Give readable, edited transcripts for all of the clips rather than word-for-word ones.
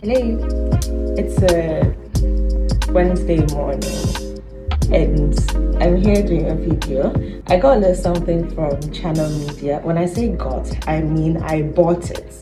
Hello, it's a Wednesday morning and I'm here doing a video. I got a little something from Channel Media. When I say got, I mean I bought it.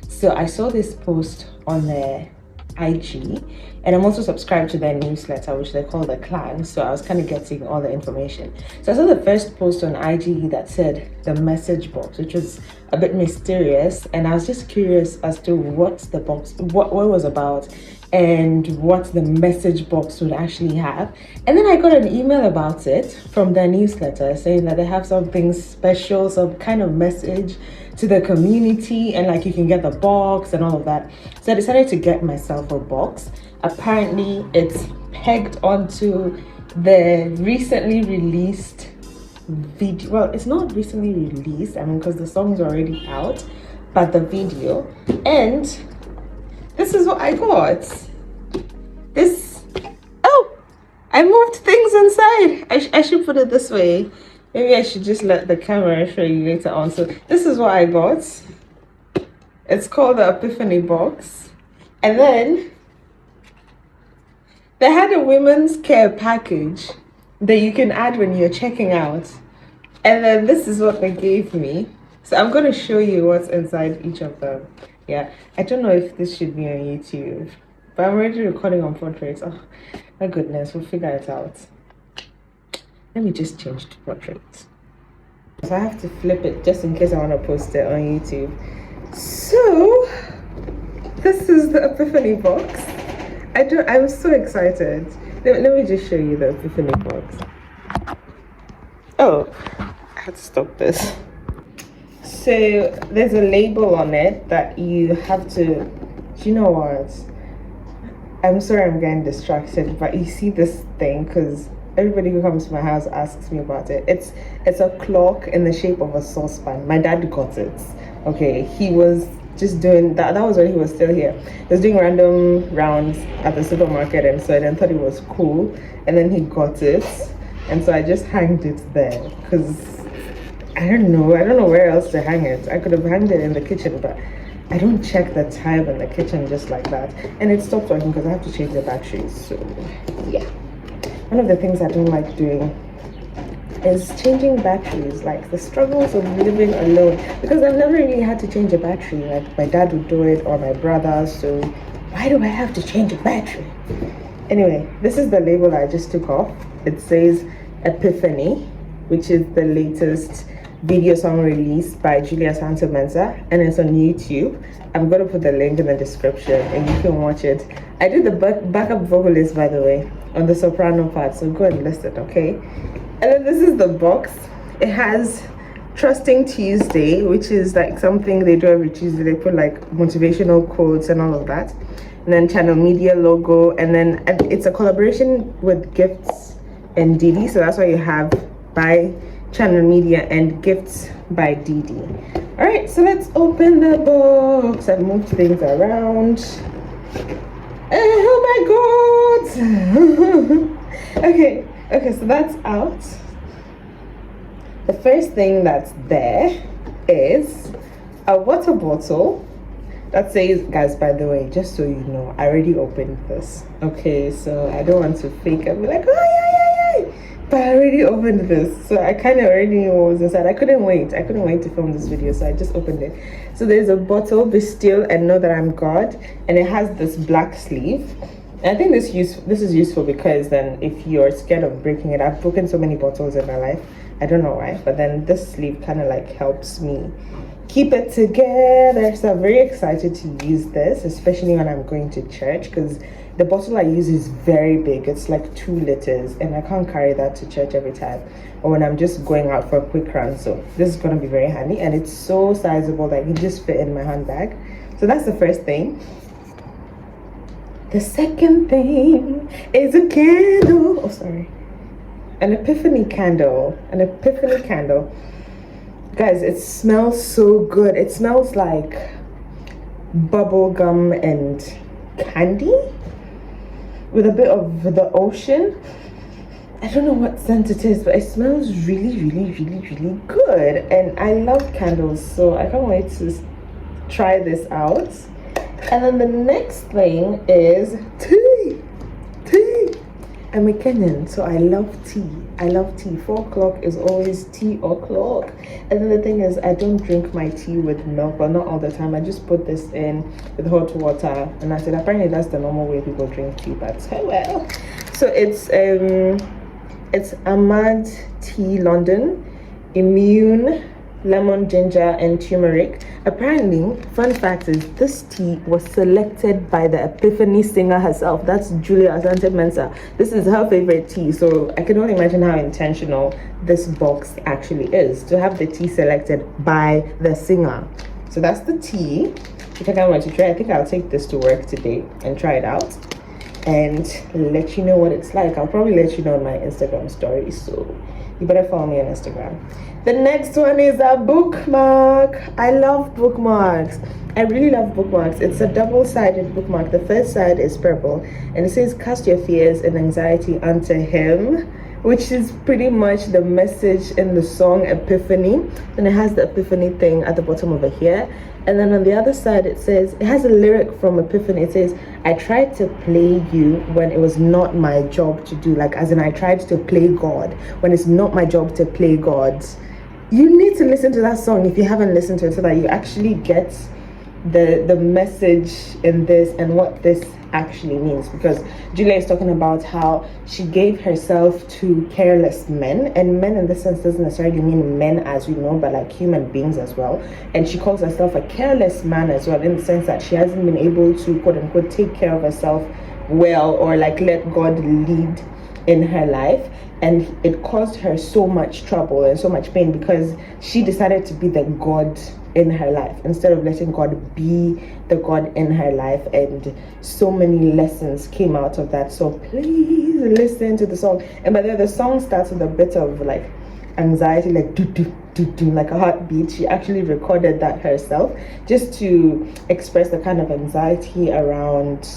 So I saw this post on their IG and I'm also subscribed to their newsletter, which they call the Clan. So I was kind of getting all the information. So I saw the first post on IG that said the message box, which was a bit mysterious, and I was just curious as to what the box, what was about, and what the message box would actually have. And then I got an email about it from their newsletter saying that they have something special, some kind of message to the community, and like you can get the box and all of that. So I decided to get myself a box. Apparently it's pegged onto the recently released video. Well, it's not recently released, I mean, because the song's already out, but the video. And this is what I got. This, oh, I moved things inside. I should put it this way. Maybe I should just let the camera show you later on. So this is what I got. It's called the Epiphany box. And then they had a women's care package that you can add when you're checking out. And then this is what they gave me. So I'm going to show you what's inside each of them. Yeah, I don't know if this should be on YouTube, but I'm already recording on portraits. Oh my goodness, we'll figure it out. Let me just change to portrait. So I have to flip it just in case I want to post it on YouTube. So this is the Epiphany box. I'm so excited. Let me just show you the Epiphany box. Oh, I had to stop this. So there's a label on it that you have to, do you know what? I'm sorry I'm getting distracted, but you see this thing, because everybody who comes to my house asks me about it. It's a clock in the shape of a saucepan. My dad got it. Okay, he was just doing that. That was when he was still here. He was doing random rounds at the supermarket and so I then thought it was cool. And then he got it. And so I just hanged it there because I don't know where else to hang it. I could have hanged it in the kitchen, but I don't check the time in the kitchen just like that. And it stopped working because I have to change the batteries. So yeah. One of the things I don't like doing is changing batteries, like the struggles of living alone, because I've never really had to change a battery. Like my dad would do it or my brother, so why do I have to change a battery? Anyway, this is the label I just took off. It says Epiphany, which is the latest video song released by Julia Santa Mensa, and it's on YouTube. I'm going to put the link in the description and you can watch it. I did the backup vocalist, by the way, on the soprano part, so go and listen, okay? And then this is the box. It has Trusting Tuesday, which is like something they do every Tuesday. They put like motivational quotes and all of that. And then Channel Media logo, and then it's a collaboration with Gifts and Didi, so that's why you have by Channel Media and Gifts by Didi. All right, so let's open the box. I've moved things around. Oh my god. okay, so that's out. The first thing that's there is a water bottle that says, guys, by the way, just so you know, I already opened this. Okay, so I don't want to fake it. Be like, oh yeah, but I already opened this, so I kind of already knew what was inside. I couldn't wait to film this video, so I just opened it. So there's a bottle, Be Still and Know That I'm God, and it has this black sleeve. And I think this is useful because then if you're scared of breaking it, I've broken so many bottles in my life, I don't know why, but then this sleeve kind of like helps me keep it together. So I'm very excited to use this, especially when I'm going to church, because the bottle I use is very big. It's like 2 liters and I can't carry that to church every time, or when I'm just going out for a quick run. So this is going to be very handy, and it's so sizable that it can just fit in my handbag. So that's the first thing. The second thing is a candle. Oh, sorry. An Epiphany candle. Guys, it smells so good. It smells like bubble gum and candy with a bit of the ocean. I don't know what scent it is, but it smells really, really, really, really good. And I love candles, so I can't wait to try this out. And then the next thing is tea. Tea. I'm a Kenyan, so I love tea. I love tea. 4 o'clock is always tea o'clock. And then the thing is, I don't drink my tea with milk, but not all the time. I just put this in with hot water. And I said, apparently that's the normal way people drink tea, but oh well. So it's Ahmad Tea London, Immune, lemon, ginger, and turmeric. Apparently, fun fact is this tea was selected by the Epiphany singer herself. That's Julia Asante Mensah. This is her favorite tea, so I can only imagine how intentional this box actually is to have the tea selected by the singer. So that's the tea, which I can't wait to try. I think I'll take this to work today and try it out and let you know what it's like. I'll probably let you know on my Instagram story, so you better follow me on Instagram. The next one is a bookmark. I love bookmarks. I really love bookmarks. It's a double-sided bookmark. The first side is purple and it says cast your fears and anxiety unto him, which is pretty much the message in the song Epiphany. And it has the Epiphany thing at the bottom over here. And then on the other side, it says, it has a lyric from Epiphany. It says, I tried to play you when it was not my job to do. Like, as in, I tried to play God when it's not my job to play God. You need to listen to that song if you haven't listened to it, so that you actually get the message in this and what this actually means. Because Julia is talking about how she gave herself to careless men, and men in this sense doesn't necessarily mean men as we know, but like human beings as well. And she calls herself a careless man as well, in the sense that she hasn't been able to quote unquote take care of herself well, or like let God lead in her life. And it caused her so much trouble and so much pain because she decided to be the God in her life instead of letting God be the God in her life. And so many lessons came out of that. So please listen to the song. And by the way, the song starts with a bit of like anxiety, like do do do do, like a heartbeat. She actually recorded that herself just to express the kind of anxiety around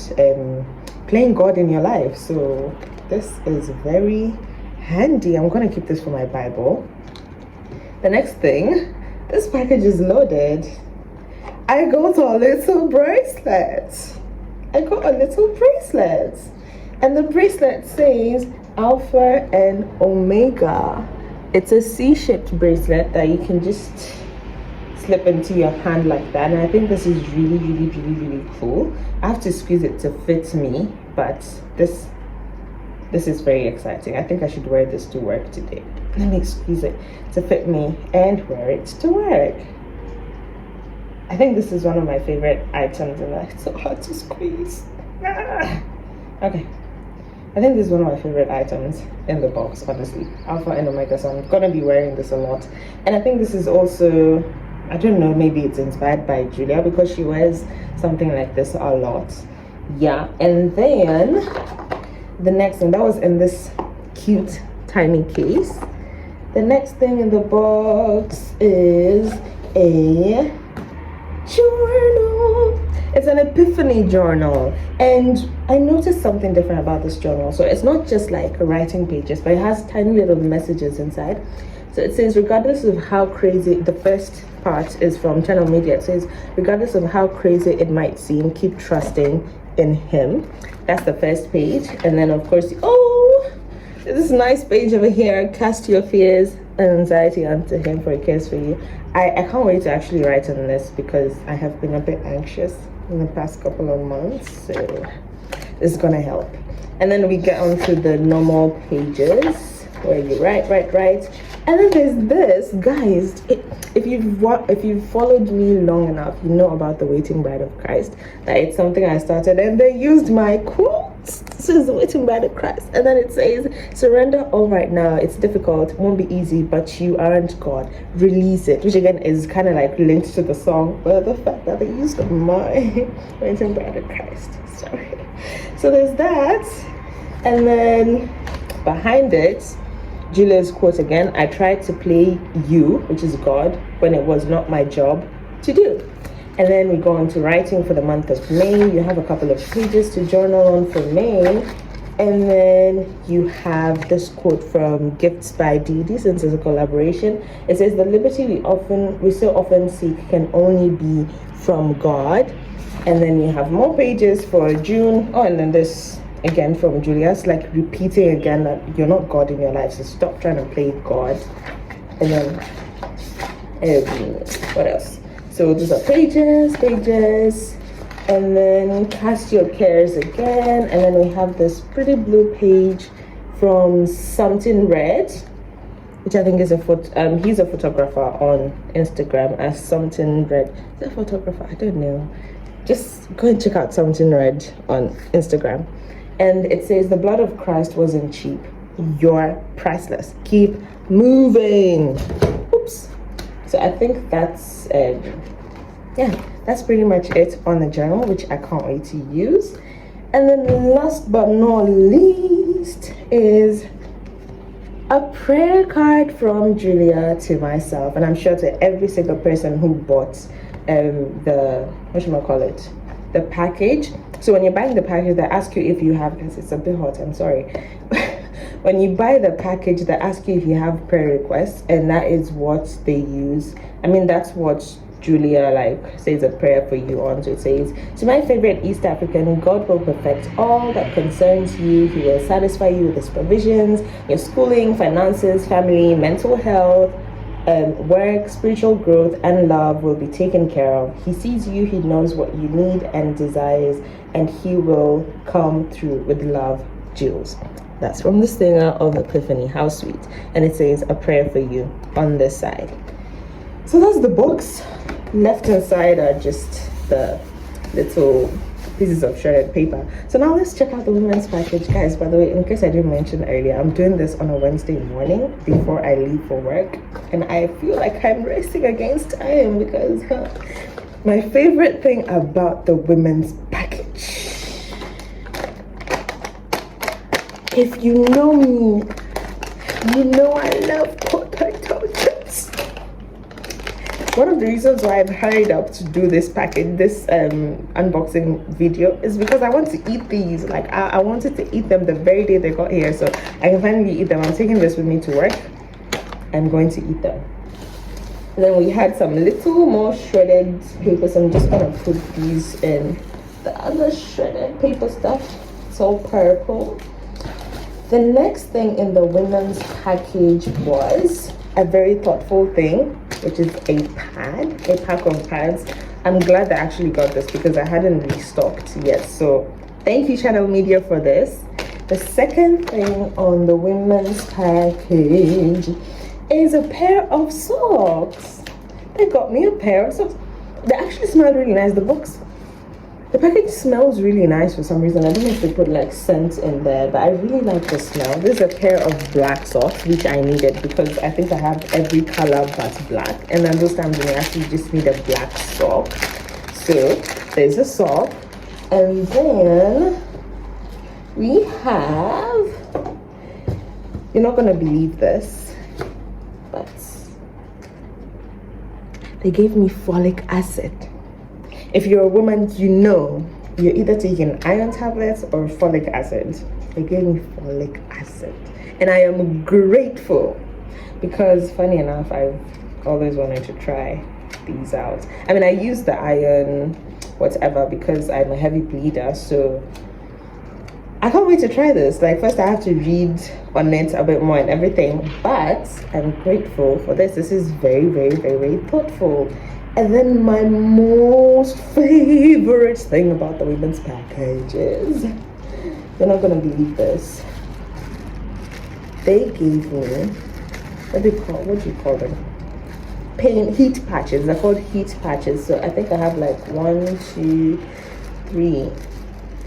playing God in your life. So this is very handy. I'm gonna keep this for my Bible. The next thing, this package is loaded. I got a little bracelet. And the bracelet says Alpha and Omega. It's a C-shaped bracelet that you can just slip into your hand like that. And I think this is really cool. I have to squeeze it to fit me, but this is very exciting. I think I should wear this to work today. Let me squeeze it to fit me and wear it to work. I think this is one of my favorite items and it's so hard to squeeze. Okay. I think this is one of my favorite items in the box, honestly. Alpha and Omega, so I'm gonna be wearing this a lot. And I think this is also, I don't know, maybe it's inspired by Julia because she wears something like this a lot. Yeah, and then the next thing that was in this cute tiny case. The next thing in the box is a journal. It's an Epiphany journal, and I noticed something different about this journal. So it's not just like writing pages, but it has tiny little messages inside. So it says, regardless of how crazy, the first part is from Channel Media. It says, regardless of how crazy it might seem, keep trusting in him. That's the first page. And then of course, oh, this nice page over here, cast your fears and anxiety unto him, for he cares for you. I can't wait to actually write on this because I have been a bit anxious in the past couple of months, so it's gonna help. And then we get onto the normal pages where you write. And then there's this, guys. If you've followed me long enough, you know about the Waiting Bride of Christ. That it's something I started, and they used my quotes. This is the Waiting Bride of Christ, and then it says, "Surrender all right now. It's difficult, won't be easy, but you aren't God. Release it." Which again is kind of like linked to the song, but the fact that they used my Waiting Bride of Christ. Sorry. So there's that, and then behind it, Julia's quote again, I tried to play you, which is God, when it was not my job to do. And then we go on to writing for the month of May. You have a couple of pages to journal on for May. And then you have this quote from Gifts by Dee, since it's a collaboration. It says, the liberty we so often seek can only be from God. And then you have more pages for June. Oh, and then this again from Julia's, like repeating again that you're not God in your life, so stop trying to play God. And then what else? So these are pages, and then cast your cares again. And then we have this pretty blue page from Something Red, which I think is he's a photographer on Instagram as Something Red. Is that a photographer? I don't know. Just go and check out Something Red on Instagram. And it says, the blood of Christ wasn't cheap. You're priceless. Keep moving. Oops. So I think that's, that's pretty much it on the journal, which I can't wait to use. And then last but not least is a prayer card from Julia to myself. And I'm sure to every single person who bought the package. So when you're buying the package, they ask you if you have, because it's a bit hot, I'm sorry. When you buy the package, they ask you if you have prayer requests, and that is what they use. I mean, that's what Julia says a prayer for you on. So it says, to my favorite East African, God will perfect all that concerns you. He will satisfy you with his provisions, your schooling, finances, family, mental health, work, spiritual growth, and love will be taken care of. He sees you, he knows what you need and desires, and he will come through with love, Jules. That's from the singer of Epiphany. How sweet. And it says a prayer for you on this side. So that's the books. Left hand side are just the little pieces of shredded paper. So now let's check out the women's package. Guys, by the way, in case I didn't mention earlier, I'm doing this on a Wednesday morning before I leave for work, and I feel like I'm racing against time because my favorite thing about the women's package, if you know me, you know I love potato chips. One of the reasons why I've hurried up to do this package, this unboxing video, is because I want to eat these. I wanted to eat them the very day they got here, so I can finally eat them. I'm taking this with me to work. I'm going to eat them. And then we had some little more shredded paper, so I'm just gonna put these in the other shredded paper stuff. It's all purple. The next thing in the women's package was a very thoughtful thing, which is a pack of pads. I'm glad that I actually got this because I hadn't restocked yet. So thank you, Channel Media, for this. The second thing on the women's package is a pair of socks. They got me a pair of socks. They actually smell really nice. The package smells really nice for some reason. I don't know if they put scent in there, but I really like the smell. This is a pair of black socks, which I needed because I think I have every color but black. And then those times when I actually just need a black sock. So there's a sock. And then we have, you're not gonna believe this, but they gave me folic acid. If you're a woman, you know you're either taking iron tablets or folic acid. They gave me folic acid, and I am grateful because, funny enough, I've always wanted to try these out. I mean, I use the iron whatever because I'm a heavy bleeder, so I can't wait to try this. First I have to read on it a bit more and everything, but I'm grateful for this. This is very, very, very, very thoughtful. And then my most favorite thing about the women's package is, you're not gonna believe this. They gave me, what do you call them? Heat patches. They're called heat patches. So I think I have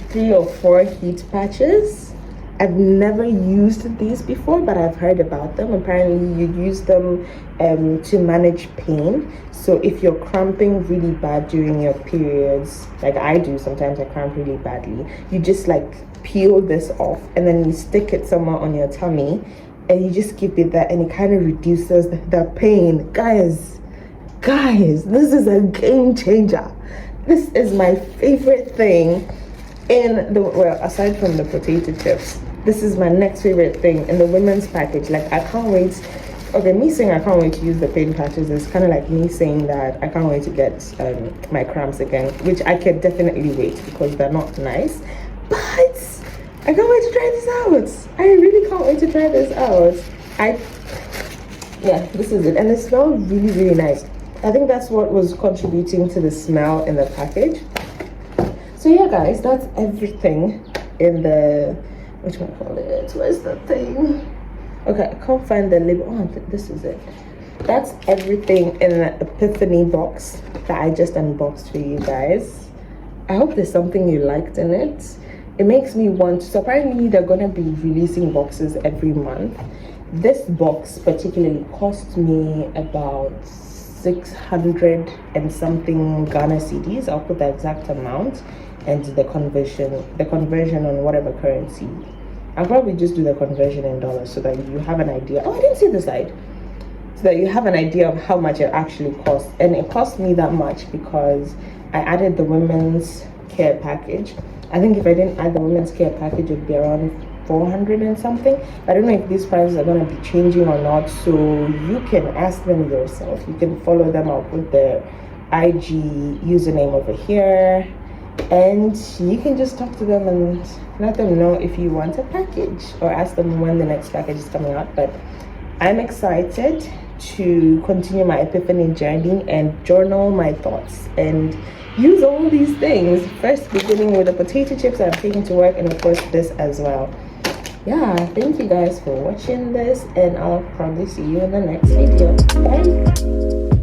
3 or 4 heat patches. I've never used these before, but I've heard about them. Apparently you use them to manage pain. So if you're cramping really bad during your periods, like I do, sometimes I cramp really badly, you just peel this off and then you stick it somewhere on your tummy and you just keep it there, and it kind of reduces the pain. Guys, this is a game changer. This is my favorite thing in the, well, aside from the potato chips, this is my next favorite thing in the women's package. I can't wait Okay, me saying I can't wait to use the paint patches is kind of like me saying that I can't wait to get my cramps again, which I can definitely wait because they're not nice. But I can't wait to try this out. I really can't wait to try this out. Yeah, this is it, and it smells really, really nice. I think that's what was contributing to the smell in the package. So yeah, guys, that's everything in the, what do I call it? Where's the thing? Okay, I can't find the label. Oh, this is it. That's everything in the Epiphany box that I just unboxed for you guys. I hope there's something you liked in it. It makes me want, so apparently they're gonna be releasing boxes every month. This box particularly cost me about 600 and something Ghana cedis. I'll put the exact amount and the conversion on whatever currency. I'll probably just do the conversion in dollars so that you have an idea. Oh, I didn't see the side. So that you have an idea of how much it actually costs. And it cost me that much because I added the women's care package. I think if I didn't add the women's care package, it would be around 400 and something. I don't know if these prices are going to be changing or not, so you can ask them yourself. You can follow them up with their IG username over here, and you can just talk to them and let them know if you want a package, or ask them when the next package is coming out. But I'm excited to continue my Epiphany journey and journal my thoughts and use all these things, first beginning with the potato chips that I'm taking to work, and of course this as well. Yeah, thank you guys for watching this, and I'll probably see you in the next video. Bye.